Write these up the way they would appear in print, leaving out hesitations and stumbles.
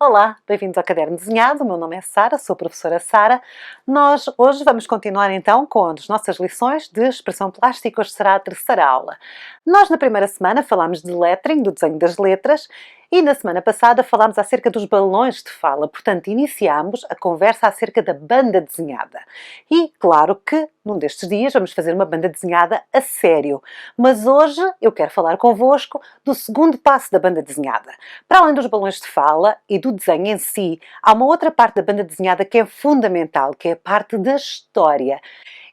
Olá, bem-vindos ao Caderno Desenhado. O meu nome é Sara, sou a professora Sara. Nós hoje vamos continuar então com as nossas lições de expressão plástica. Hoje será a terceira aula. Nós na primeira semana falámos de lettering, do desenho das letras, e na semana passada falámos acerca dos balões de fala. Portanto, iniciámos a conversa acerca da banda desenhada. E claro que num destes dias vamos fazer uma banda desenhada a sério. Mas hoje eu quero falar convosco do segundo passo da banda desenhada. Para além dos balões de fala e do desenho em si, há uma outra parte da banda desenhada que é fundamental, que é a parte da história.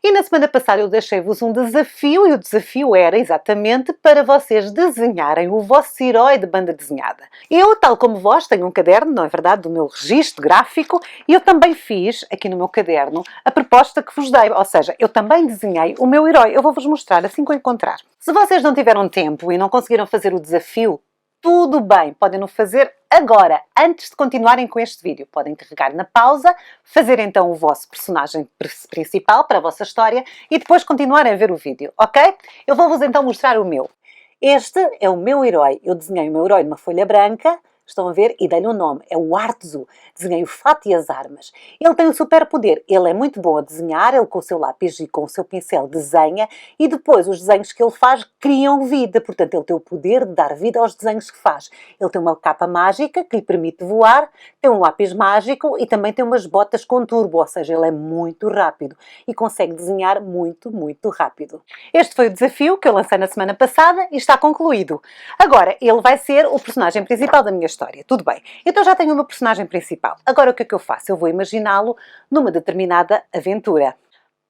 E na semana passada eu deixei-vos um desafio, e o desafio era exatamente para vocês desenharem o vosso herói de banda desenhada. Eu, tal como vós, tenho um caderno, não é verdade, do meu registro gráfico, e eu também fiz, aqui no meu caderno, a proposta que vos dei, ou seja, eu também desenhei o meu herói. Eu vou-vos mostrar assim que eu encontrar. Se vocês não tiveram tempo e não conseguiram fazer o desafio, tudo bem, podem o fazer agora, antes de continuarem com este vídeo. Podem carregar na pausa, fazer então o vosso personagem principal para a vossa história e depois continuarem a ver o vídeo, ok? Eu vou-vos então mostrar o meu. Este é o meu herói. Eu desenhei o meu herói numa folha branca, estão a ver? E dei-lhe um nome, é o Artzu. Desenhei o fato e as armas. Ele tem um superpoder, ele é muito bom a desenhar, ele com o seu lápis e com o seu pincel desenha e depois os desenhos que ele faz criam vida, portanto ele tem o poder de dar vida aos desenhos que faz. Ele tem uma capa mágica que lhe permite voar, tem um lápis mágico e também tem umas botas com turbo, ou seja, ele é muito rápido e consegue desenhar muito, muito rápido. Este foi o desafio que eu lancei na semana passada e está concluído. Agora, ele vai ser o personagem principal da minha história. Tudo bem. Então já tenho o meu personagem principal. Agora o que é que eu faço? Eu vou imaginá-lo numa determinada aventura.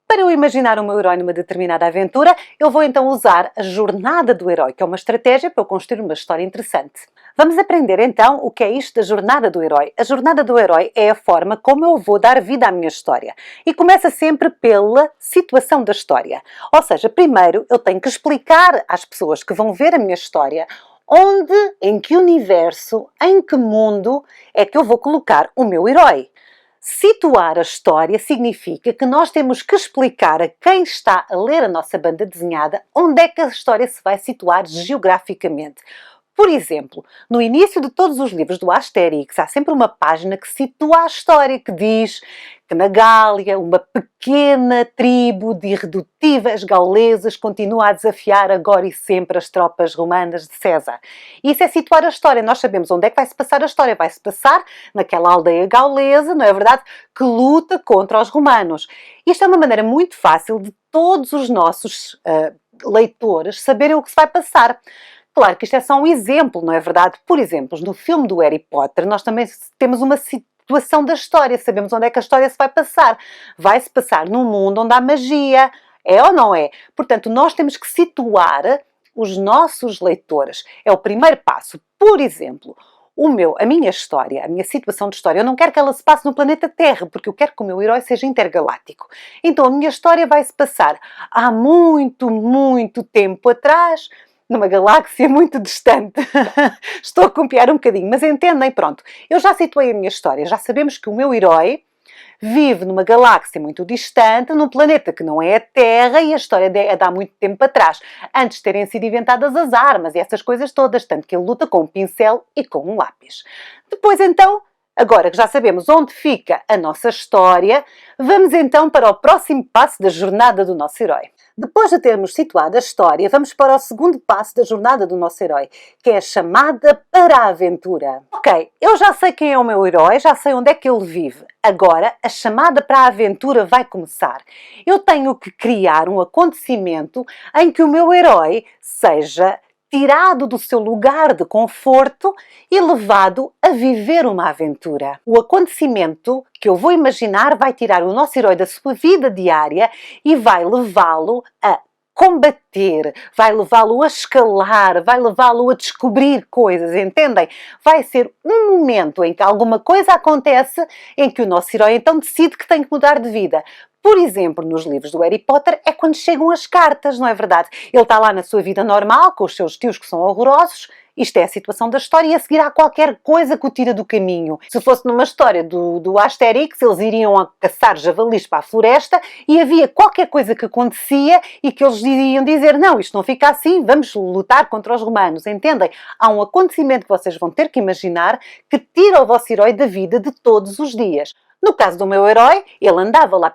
Para eu imaginar o meu herói numa determinada aventura, eu vou então usar a jornada do herói, que é uma estratégia para eu construir uma história interessante. Vamos aprender então o que é isto da jornada do herói. A jornada do herói é a forma como eu vou dar vida à minha história. E começa sempre pela situação da história. Ou seja, primeiro eu tenho que explicar às pessoas que vão ver a minha história onde, em que universo, em que mundo é que eu vou colocar o meu herói. Situar a história significa que nós temos que explicar a quem está a ler a nossa banda desenhada onde é que a história se vai situar geograficamente. Por exemplo, no início de todos os livros do Asterix há sempre uma página que situa a história, que diz que na Gália uma pequena tribo de irredutíveis gauleses continua a desafiar agora e sempre as tropas romanas de César. Isso é situar a história. Nós sabemos onde é que vai-se passar a história. Vai-se passar naquela aldeia gaulesa, não é verdade? Que luta contra os romanos. Isto é uma maneira muito fácil de todos os nossos leitores saberem o que se vai passar. Claro que isto é só um exemplo, não é verdade? Por exemplo, no filme do Harry Potter, nós também temos uma situação da história, sabemos onde é que a história se vai passar. Vai-se passar num mundo onde há magia, é ou não é? Portanto, nós temos que situar os nossos leitores. É o primeiro passo. Por exemplo, a minha história, a minha situação de história, eu não quero que ela se passe no planeta Terra, porque eu quero que o meu herói seja intergaláctico. Então, a minha história vai se passar há muito, muito tempo atrás, numa galáxia muito distante. Estou a copiar um bocadinho, mas entendem? Pronto, eu já situei a minha história, já sabemos que o meu herói vive numa galáxia muito distante, num planeta que não é a Terra, e a história é de há muito tempo atrás, antes de terem sido inventadas as armas e essas coisas todas, tanto que ele luta com um pincel e com um lápis. Depois então, agora que já sabemos onde fica a nossa história, vamos então para o próximo passo da jornada do nosso herói. Depois de termos situado a história, vamos para o segundo passo da jornada do nosso herói, que é a chamada para a aventura. Ok, eu já sei quem é o meu herói, já sei onde é que ele vive. Agora, a chamada para a aventura vai começar. Eu tenho que criar um acontecimento em que o meu herói seja tirado do seu lugar de conforto e levado a viver uma aventura. O acontecimento que eu vou imaginar vai tirar o nosso herói da sua vida diária e vai levá-lo a combater, vai levá-lo a escalar, vai levá-lo a descobrir coisas, entendem? Vai ser um momento em que alguma coisa acontece em que o nosso herói então decide que tem que mudar de vida. Por exemplo, nos livros do Harry Potter é quando chegam as cartas, não é verdade? Ele está lá na sua vida normal, com os seus tios que são horrorosos. Isto é a situação da história e a seguir há qualquer coisa que o tira do caminho. Se fosse numa história do Asterix, eles iriam a caçar javalis para a floresta e havia qualquer coisa que acontecia e que eles iriam dizer: não, isto não fica assim, vamos lutar contra os romanos, entendem? Há um acontecimento que vocês vão ter que imaginar que tira o vosso herói da vida de todos os dias. No caso do meu herói, ele andava lá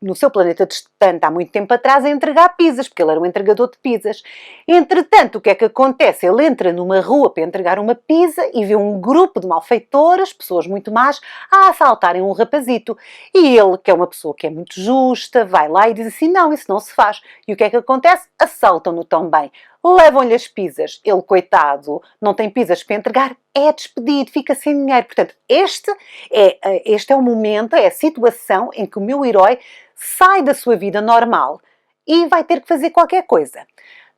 no seu planeta distante há muito tempo atrás a entregar pizzas, porque ele era um entregador de pizzas. Entretanto, o que é que acontece? Ele entra numa rua para entregar uma pizza e vê um grupo de malfeitoras, pessoas muito más, a assaltarem um rapazito. E ele, que é uma pessoa que é muito justa, vai lá e diz assim: não, isso não se faz. E o que é que acontece? Assaltam-no também. Levam-lhe as pizzas. Ele, coitado, não tem pizzas para entregar, é despedido, fica sem dinheiro. Portanto, este é o momento, é a situação em que o meu herói sai da sua vida normal e vai ter que fazer qualquer coisa.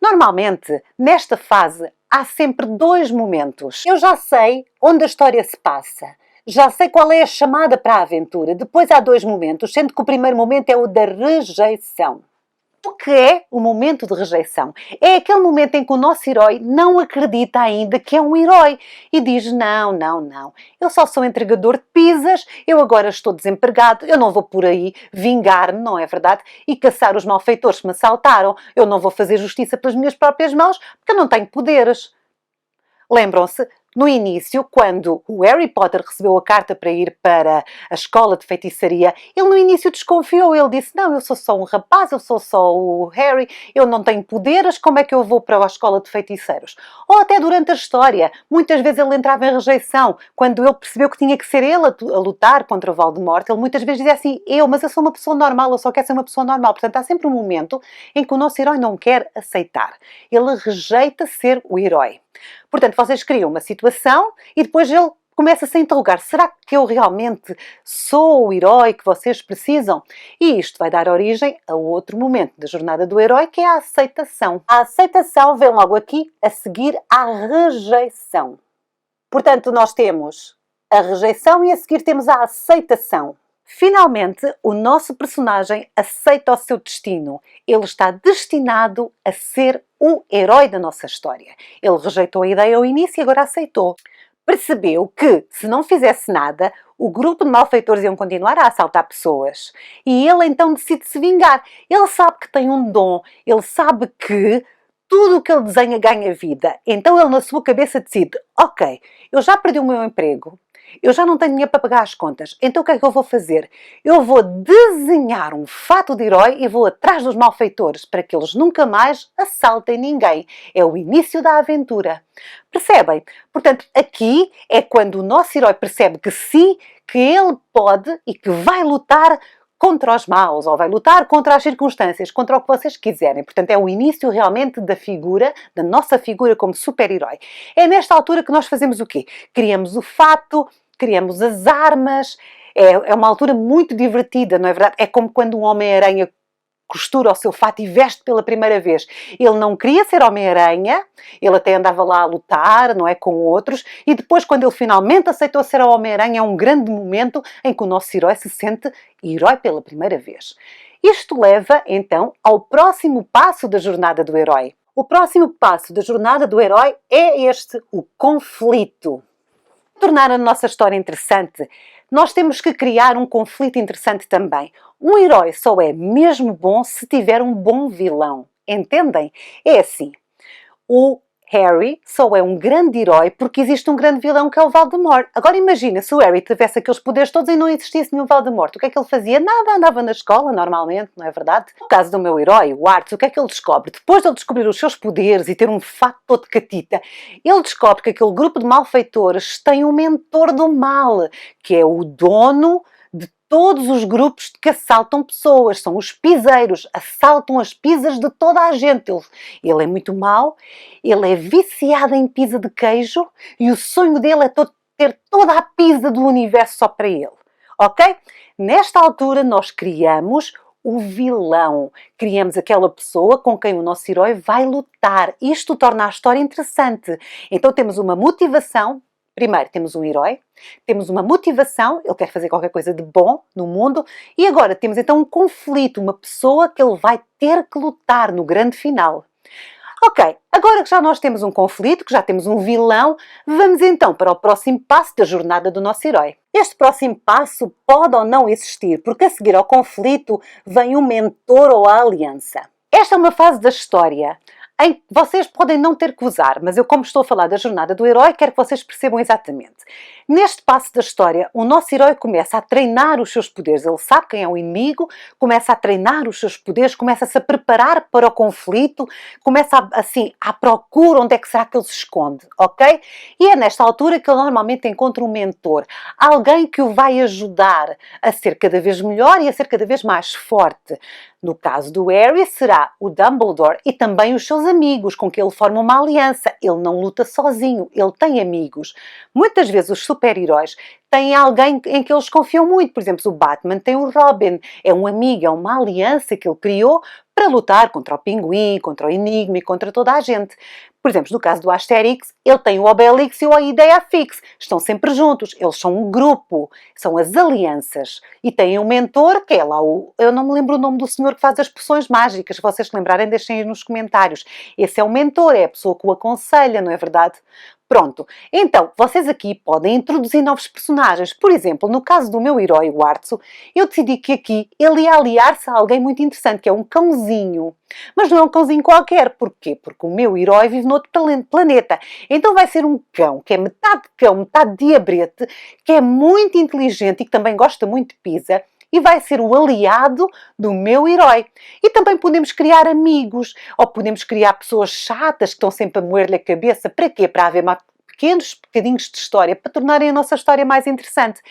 Normalmente, nesta fase, há sempre dois momentos. Eu já sei onde a história se passa. Já sei qual é a chamada para a aventura. Depois há dois momentos, sendo que o primeiro momento é o da rejeição. O que é o momento de rejeição? É aquele momento em que o nosso herói não acredita ainda que é um herói e diz: não, não, não, eu só sou entregador de pizzas, eu agora estou desempregado, eu não vou por aí vingar-me, não é verdade? E caçar os malfeitores que me assaltaram, eu não vou fazer justiça pelas minhas próprias mãos porque eu não tenho poderes. Lembram-se? No início, quando o Harry Potter recebeu a carta para ir para a escola de feitiçaria, ele no início desconfiou. Ele disse: não, eu sou só um rapaz, eu sou só o Harry, eu não tenho poderes, como é que eu vou para a escola de feiticeiros? Ou até durante a história, muitas vezes ele entrava em rejeição. Quando ele percebeu que tinha que ser ele a lutar contra o Voldemort, ele muitas vezes dizia assim: mas eu sou uma pessoa normal, eu só quero ser uma pessoa normal. Portanto, há sempre um momento em que o nosso herói não quer aceitar. Ele rejeita ser o herói. Portanto, vocês criam uma situação e depois ele começa-se a interrogar: será que eu realmente sou o herói que vocês precisam? E isto vai dar origem a outro momento da jornada do herói, que é a aceitação. A aceitação vem logo aqui a seguir à rejeição. Portanto, nós temos a rejeição e a seguir temos a aceitação. Finalmente, o nosso personagem aceita o seu destino. Ele está destinado a ser o herói da nossa história. Ele rejeitou a ideia ao início e agora aceitou. Percebeu que, se não fizesse nada, o grupo de malfeitores iam continuar a assaltar pessoas. E ele então decide se vingar. Ele sabe que tem um dom. Ele sabe que tudo o que ele desenha ganha vida. Então ele, na sua cabeça, decide: ok, eu já perdi o meu emprego. Eu já não tenho dinheiro para pagar as contas, então o que é que eu vou fazer? Eu vou desenhar um fato de herói e vou atrás dos malfeitores para que eles nunca mais assaltem ninguém. É o início da aventura. Percebem? Portanto, aqui é quando o nosso herói percebe que sim, que ele pode e que vai lutar contra os maus, ou vai lutar contra as circunstâncias, contra o que vocês quiserem. Portanto, é o início realmente da figura, da nossa figura como super-herói. É nesta altura que nós fazemos o quê? Criamos o fato, criamos as armas, é uma altura muito divertida, não é verdade? É como quando um Homem-Aranha costura o seu fato e veste pela primeira vez. Ele não queria ser Homem-Aranha, ele até andava lá a lutar, não é, com outros, e depois, quando ele finalmente aceitou ser Homem-Aranha, é um grande momento em que o nosso herói se sente herói pela primeira vez. Isto leva, então, ao próximo passo da jornada do herói. O próximo passo da jornada do herói é este, o conflito. Para tornar a nossa história interessante, nós temos que criar um conflito interessante também. Um herói só é mesmo bom se tiver um bom vilão. Entendem? É assim, o Harry só é um grande herói porque existe um grande vilão que é o Voldemort. Agora imagina, se o Harry tivesse aqueles poderes todos e não existisse nenhum Voldemort, o que é que ele fazia? Nada, andava na escola normalmente, não é verdade? No caso do meu herói, o Arthur, o que é que ele descobre? Depois de ele descobrir os seus poderes e ter um fato todo de catita, ele descobre que aquele grupo de malfeitores tem um mentor do mal, que é o dono de todos os grupos que assaltam pessoas, são os piseiros, assaltam as pizzas de toda a gente. Ele é muito mau, ele é viciado em pizza de queijo e o sonho dele é ter toda a pizza do universo só para ele, ok? Nesta altura nós criamos o vilão, criamos aquela pessoa com quem o nosso herói vai lutar. Isto torna a história interessante. Então temos uma motivação Primeiro, temos um herói, temos uma motivação, ele quer fazer qualquer coisa de bom no mundo, e agora temos então um conflito, uma pessoa que ele vai ter que lutar no grande final. Ok, agora que já nós temos um conflito, que já temos um vilão, vamos então para o próximo passo da jornada do nosso herói. Este próximo passo pode ou não existir, porque a seguir ao conflito vem o mentor ou a aliança. Esta é uma fase da história em que vocês podem não ter que usar, mas eu, como estou a falar da jornada do herói, quero que vocês percebam exatamente. Neste passo da história, o nosso herói começa a treinar os seus poderes. Ele sabe quem é o inimigo, começa a treinar os seus poderes, começa-se a preparar para o conflito, começa assim, à procura onde é que será que ele se esconde, ok? E é nesta altura que ele normalmente encontra um mentor, alguém que o vai ajudar a ser cada vez melhor e a ser cada vez mais forte. No caso do Harry, será o Dumbledore e também os seus amigos, com que ele forma uma aliança. Ele não luta sozinho, ele tem amigos. Muitas vezes os super-heróis têm alguém em que eles confiam muito. Por exemplo, o Batman tem o Robin, é um amigo, é uma aliança que ele criou para lutar contra o Pinguim, contra o Enigma e contra toda a gente. Por exemplo, no caso do Asterix, ele tem o Obelix e o Ideiafix. Estão sempre juntos, eles são um grupo, são as alianças. E têm um mentor, que é lá o... Eu não me lembro o nome do senhor que faz as poções mágicas. Se vocês se lembrarem, deixem aí nos comentários. Esse é o mentor, é a pessoa que o aconselha, não é verdade? Pronto, então, vocês aqui podem introduzir novos personagens. Por exemplo, no caso do meu herói, o Artso, eu decidi que aqui ele ia aliar-se a alguém muito interessante, que é um cãozinho. Mas não é um cãozinho qualquer. Porquê? Porque o meu herói vive noutro planeta. Então vai ser um cão, metade diabrete, que é muito inteligente e que também gosta muito de pizza, e vai ser o aliado do meu herói. E também podemos criar amigos, ou podemos criar pessoas chatas que estão sempre a moer-lhe a cabeça. Para quê? Para haver pequenos bocadinhos de história, para tornarem a nossa história mais interessante.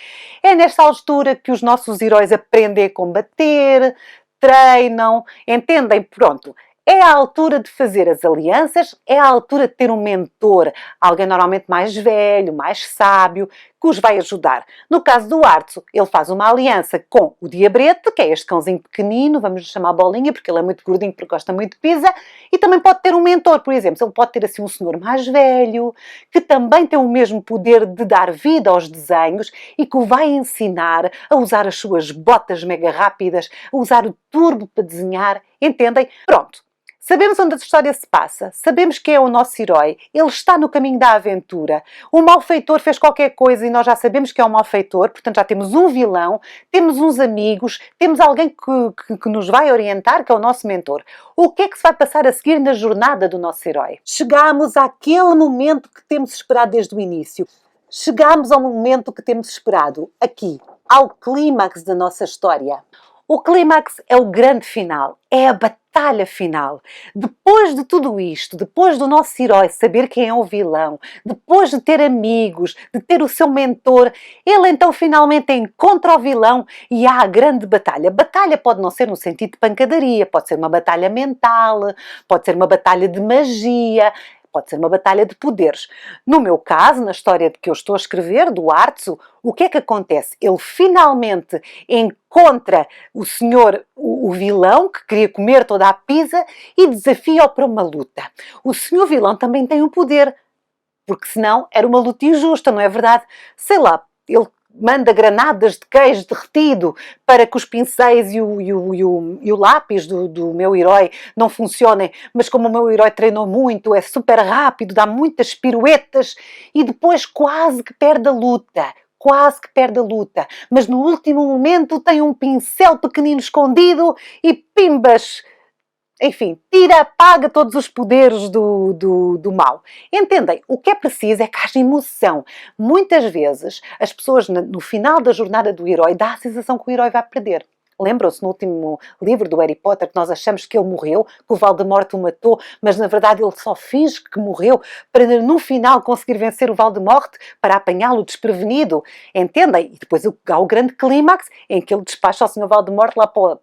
É nesta altura que os nossos heróis aprendem a combater, treinam, entendem? Pronto. É a altura de fazer as alianças, é a altura de ter um mentor, alguém normalmente mais velho, mais sábio, que os vai ajudar. No caso do Artso, ele faz uma aliança com o Diabrete, que é este cãozinho pequenino, vamos lhe chamar Bolinha, porque ele é muito gordinho, porque gosta muito de pizza, e também pode ter um mentor, por exemplo, ele pode ter assim um senhor mais velho, que também tem o mesmo poder de dar vida aos desenhos e que o vai ensinar a usar as suas botas mega rápidas, a usar o turbo para desenhar, entendem? Pronto. Sabemos onde a história se passa, sabemos quem é o nosso herói, ele está no caminho da aventura. O malfeitor fez qualquer coisa e nós já sabemos que é um malfeitor, portanto já temos um vilão, temos uns amigos, temos alguém que nos vai orientar, que é o nosso mentor. O que é que se vai passar a seguir na jornada do nosso herói? Chegamos àquele momento que temos esperado desde o início. Chegamos ao momento que temos esperado, aqui, ao clímax da nossa história. O clímax é o grande final, é a batalha final. Depois de tudo isto, depois do nosso herói saber quem é o vilão, depois de ter amigos, de ter o seu mentor, ele então finalmente encontra o vilão e há a grande batalha. Batalha pode não ser no sentido de pancadaria, pode ser uma batalha mental, pode ser uma batalha de magia, pode ser uma batalha de poderes. No meu caso, na história que eu estou a escrever, do Artso, o que é que acontece? Ele finalmente encontra o senhor, o vilão, que queria comer toda a pizza e desafia-o para uma luta. O senhor vilão também tem um poder, porque senão era uma luta injusta, não é verdade? Sei lá, ele manda granadas de queijo derretido para que os pincéis e o lápis do meu herói não funcionem, mas como o meu herói treinou muito, é super rápido, dá muitas piruetas e depois quase que perde a luta. Quase que perde a luta, mas no último momento tem um pincel pequenino escondido e pimbas! Enfim, apaga todos os poderes do mal. Entendem? O que é preciso é que haja emoção. Muitas vezes, as pessoas, no final da jornada do herói, dá a sensação que o herói vai perder. Lembram-se no último livro do Harry Potter que nós achamos que ele morreu, que o Voldemort o matou, mas na verdade ele só finge que morreu para no final conseguir vencer o Voldemort, para apanhá-lo desprevenido. Entendem? E depois há o grande clímax em que ele despacha o Sr. Voldemort lá para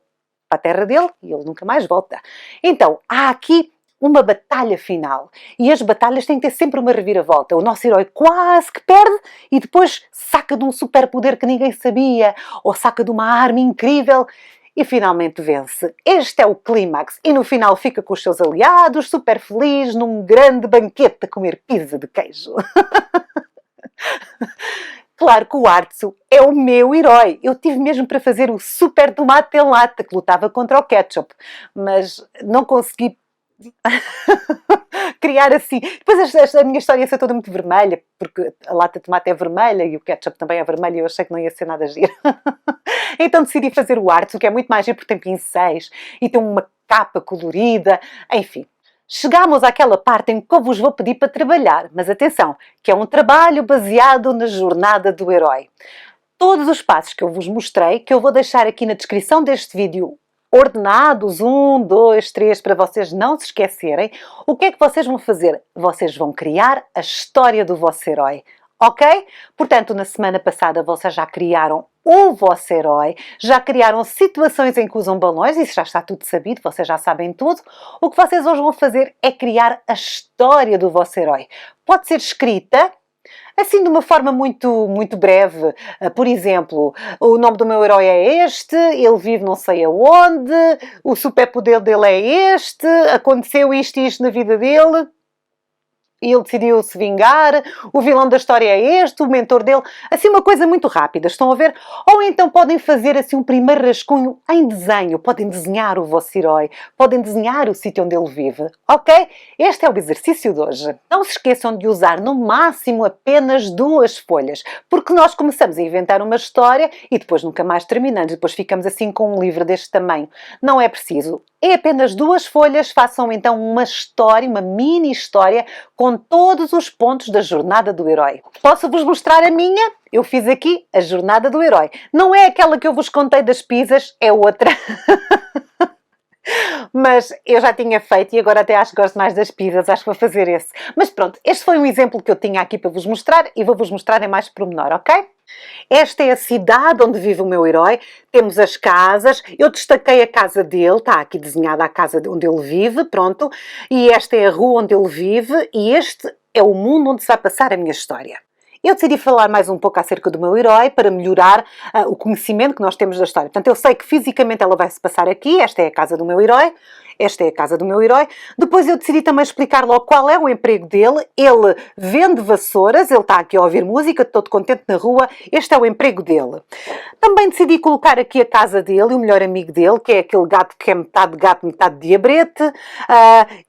a terra dele e ele nunca mais volta. Então, há aqui uma batalha final. E as batalhas têm que ter sempre uma reviravolta. O nosso herói quase que perde e depois saca de um superpoder que ninguém sabia ou saca de uma arma incrível e finalmente vence. Este é o clímax. E no final fica com os seus aliados, super feliz, num grande banquete a comer pizza de queijo. Claro que o Artso é o meu herói. Eu tive mesmo para fazer o super tomate em lata que lutava contra o ketchup, mas não consegui criar assim. Depois a minha história ia ser toda muito vermelha, porque a lata de tomate é vermelha e o ketchup também é vermelho e eu achei que não ia ser nada giro. Então decidi fazer o Artso, que é muito mais giro porque tem pincéis e tem uma capa colorida, enfim. Chegámos àquela parte em que eu vos vou pedir para trabalhar, mas atenção, que é um trabalho baseado na jornada do herói. Todos os passos que eu vos mostrei, que eu vou deixar aqui na descrição deste vídeo, ordenados, 1, 2, 3, para vocês não se esquecerem, o que é que vocês vão fazer? Vocês vão criar a história do vosso herói. Ok? Portanto, na semana passada vocês já criaram o vosso herói, já criaram situações em que usam balões, isso já está tudo sabido, vocês já sabem tudo. O que vocês hoje vão fazer é criar a história do vosso herói. Pode ser escrita, assim de uma forma muito breve. Por exemplo, o nome do meu herói é este, ele vive não sei aonde, o superpoder dele é este, aconteceu isto e isto na vida dele. E ele decidiu se vingar, o vilão da história é este, o mentor dele, assim uma coisa muito rápida, estão a ver? Ou então podem fazer assim um primeiro rascunho em desenho, podem desenhar o vosso herói, podem desenhar o sítio onde ele vive, ok? Este é o exercício de hoje. Não se esqueçam de usar no máximo apenas 2 folhas, porque nós começamos a inventar uma história e depois nunca mais terminamos, depois ficamos assim com um livro deste tamanho. Não é preciso. É apenas 2 folhas, façam então uma história, uma mini história, com todos os pontos da jornada do herói. Posso-vos mostrar a minha? Eu fiz aqui a jornada do herói. Não é aquela que eu vos contei das pizzas, é outra. Mas eu já tinha feito e agora até acho que gosto mais das pizzas, acho que vou fazer esse. Mas pronto, este foi um exemplo que eu tinha aqui para vos mostrar e vou-vos mostrar em mais pormenor, ok? Esta é a cidade onde vive o meu herói, temos as casas, eu destaquei a casa dele, está aqui desenhada a casa onde ele vive, pronto, e esta é a rua onde ele vive e este é o mundo onde se vai passar a minha história. Eu decidi falar mais um pouco acerca do meu herói para melhorar o conhecimento que nós temos da história. Portanto, eu sei que fisicamente ela vai se passar aqui, esta é a casa do meu herói, esta é a casa do meu herói. Depois eu decidi também explicar logo qual é o emprego dele. Ele vende vassouras, ele está aqui a ouvir música, todo contente na rua, este é o emprego dele. Também decidi colocar aqui a casa dele, o melhor amigo dele, que é aquele gato que é metade gato, metade diabrete,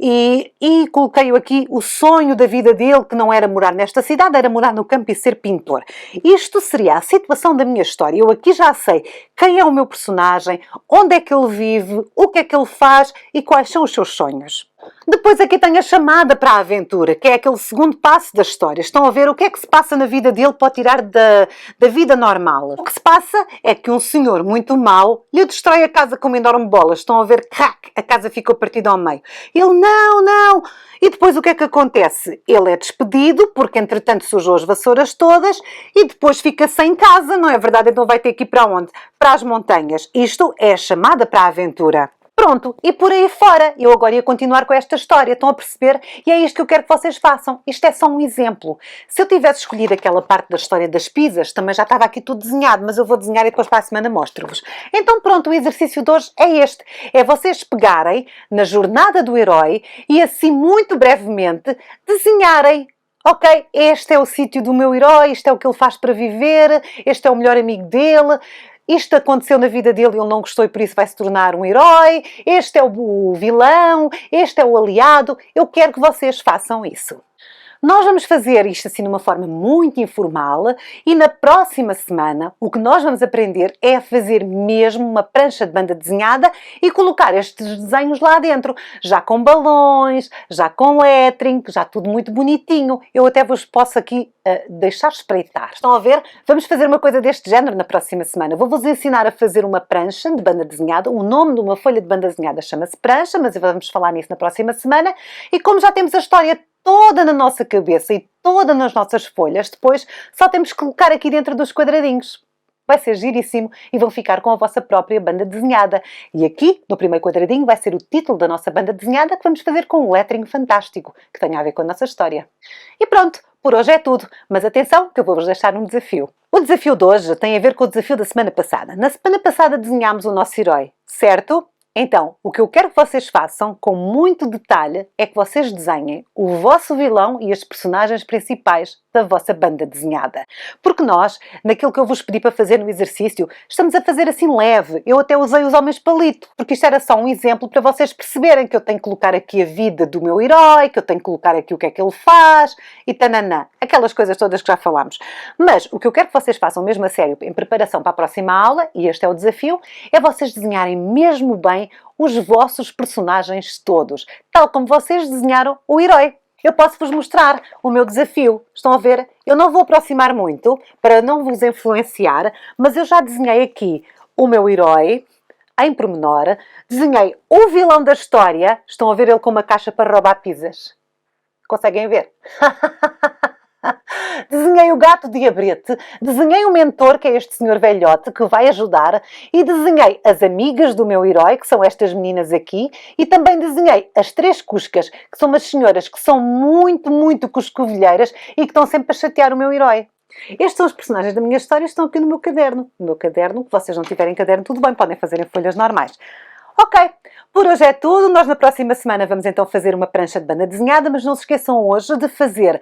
e coloquei aqui o sonho da vida dele, que não era morar nesta cidade, era morar no campo e ser pintor. Isto seria a situação da minha história. Eu aqui já sei quem é o meu personagem, onde é que ele vive, o que é que ele faz e quais são os seus sonhos. Depois aqui tenho a chamada para a aventura, que é aquele segundo passo da história. Estão a ver o que é que se passa na vida dele para o tirar da vida normal. O que se passa é que um senhor muito mau lhe destrói a casa com uma enorme bola. Estão a ver, crack, a casa ficou partida ao meio. Ele, não. E depois o que é que acontece? Ele é despedido, porque entretanto sujou as vassouras todas, e depois fica sem casa, não é verdade? Então vai ter que ir para onde? Para as montanhas. Isto é a chamada para a aventura. Pronto, e por aí fora, eu agora ia continuar com esta história, estão a perceber? E é isto que eu quero que vocês façam. Isto é só um exemplo. Se eu tivesse escolhido aquela parte da história das pizzas, também já estava aqui tudo desenhado, mas eu vou desenhar e depois para a semana mostro-vos. Então pronto, o exercício de hoje é este. É vocês pegarem na jornada do herói e assim muito brevemente desenharem. Ok, este é o sítio do meu herói, isto é o que ele faz para viver, este é o melhor amigo dele. Isto aconteceu na vida dele e ele não gostou e por isso vai se tornar um herói. Este é o vilão, este é o aliado. Eu quero que vocês façam isso. Nós vamos fazer isto assim de uma forma muito informal e na próxima semana o que nós vamos aprender é a fazer mesmo uma prancha de banda desenhada e colocar estes desenhos lá dentro, já com balões, já com lettering, já tudo muito bonitinho. Eu até vos posso aqui deixar espreitar. Estão a ver? Vamos fazer uma coisa deste género na próxima semana. Vou-vos ensinar a fazer uma prancha de banda desenhada. O nome de uma folha de banda desenhada chama-se prancha, mas vamos falar nisso na próxima semana. E como já temos a história toda na nossa cabeça e toda nas nossas folhas, depois só temos que colocar aqui dentro dos quadradinhos. Vai ser giríssimo e vão ficar com a vossa própria banda desenhada. E aqui, no primeiro quadradinho, vai ser o título da nossa banda desenhada que vamos fazer com um lettering fantástico, que tenha a ver com a nossa história. E pronto, por hoje é tudo. Mas atenção, que eu vou-vos deixar um desafio. O desafio de hoje tem a ver com o desafio da semana passada. Na semana passada desenhámos o nosso herói, certo? Então, o que eu quero que vocês façam, com muito detalhe, é que vocês desenhem o vosso vilão e as personagens principais da vossa banda desenhada. Porque nós, naquilo que eu vos pedi para fazer no exercício, estamos a fazer assim leve. Eu até usei os homens palito, porque isto era só um exemplo para vocês perceberem que eu tenho que colocar aqui a vida do meu herói, que eu tenho que colocar aqui o que é que ele faz, e tananã. Aquelas coisas todas que já falámos. Mas o que eu quero que vocês façam mesmo a sério, em preparação para a próxima aula, e este é o desafio, é vocês desenharem mesmo bem os vossos personagens todos, tal como vocês desenharam o herói. Eu posso-vos mostrar o meu desafio. Estão a ver? Eu não vou aproximar muito para não vos influenciar, mas eu já desenhei aqui o meu herói em pormenor. Desenhei o vilão da história. Estão a ver ele com uma caixa para roubar pizzas? Conseguem ver? Desenhei o gato diabrete, desenhei o mentor, que é este senhor velhote, que vai ajudar, e desenhei as amigas do meu herói, que são estas meninas aqui, e também desenhei as 3 cuscas, que são umas senhoras que são muito cuscovilheiras e que estão sempre a chatear o meu herói. Estes são os personagens da minha história, estão aqui no meu caderno. No meu caderno, se vocês não tiverem caderno, tudo bem, podem fazer em folhas normais. Ok, por hoje é tudo. Nós na próxima semana vamos então fazer uma prancha de banda desenhada, mas não se esqueçam hoje de fazer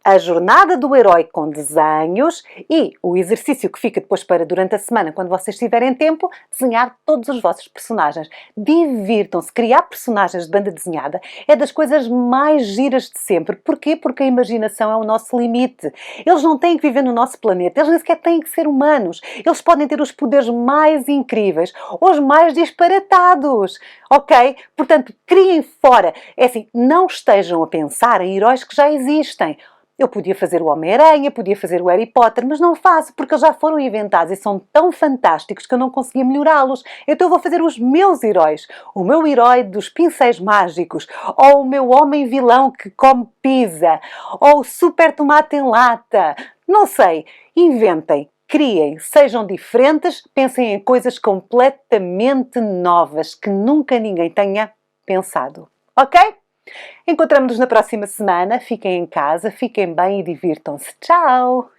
a jornada do herói com desenhos e o exercício que fica depois para durante a semana, quando vocês tiverem tempo, desenhar todos os vossos personagens. Divirtam-se. Criar personagens de banda desenhada é das coisas mais giras de sempre. Porquê? Porque a imaginação é o nosso limite. Eles não têm que viver no nosso planeta, eles nem sequer têm que ser humanos. Eles podem ter os poderes mais incríveis, os mais disparatados, ok? Portanto, criem fora. É assim, não estejam a pensar em heróis que já existem. Eu podia fazer o Homem-Aranha, podia fazer o Harry Potter, mas não faço porque eles já foram inventados e são tão fantásticos que eu não conseguia melhorá-los. Então eu vou fazer os meus heróis. O meu herói dos pincéis mágicos, ou o meu homem vilão que come pizza, ou o super tomate em lata. Não sei. Inventem. Criem, sejam diferentes, pensem em coisas completamente novas que nunca ninguém tenha pensado. Ok? Encontramos-nos na próxima semana. Fiquem em casa, fiquem bem e divirtam-se. Tchau!